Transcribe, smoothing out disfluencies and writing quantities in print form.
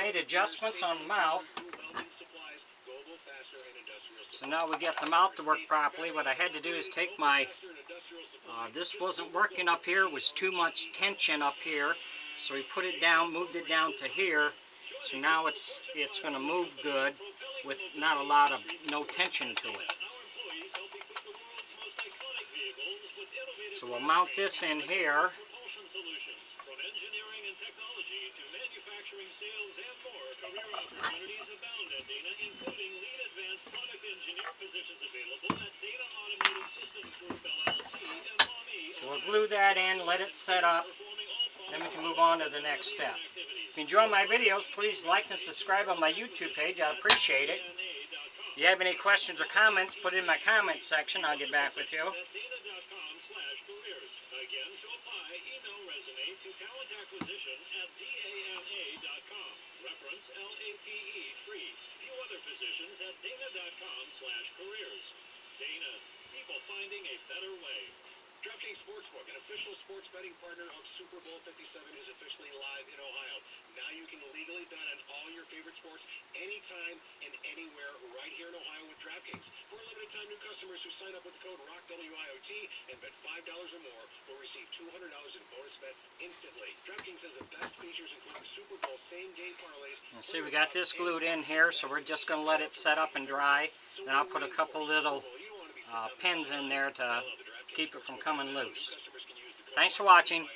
made adjustments on the mouth. So now we get the mouth to work properly. What I had to do is take my, this wasn't working up here, it was too much tension up here. So we put it down, moved it down to here. So now it's going to move good with not a lot of, no tension to it. So we'll mount this in here. So we'll glue that in, let it set up, then we can move on to the next step. If you enjoy my videos, please like and subscribe on my YouTube page. I appreciate it. If you have any questions or comments, put it in my comment section. I'll get back with you. Dana, people finding a better way. DraftKings Sportsbook, an official sports betting partner of Super Bowl 57, is officially live in Ohio. Now you can legally bet on all your favorite sports anytime and anywhere right here in Ohio with DraftKings. For a limited time, new customers who sign up with the code ROCKWIOT and bet $5 or more will receive $200 in bonus bets instantly. DraftKings has the best features including Super Bowl same-game parlays. See, we got this glued in here, so we're just going to let it set up and dry. Then I'll put a couple little pins in there to keep it from coming loose. Thanks for watching.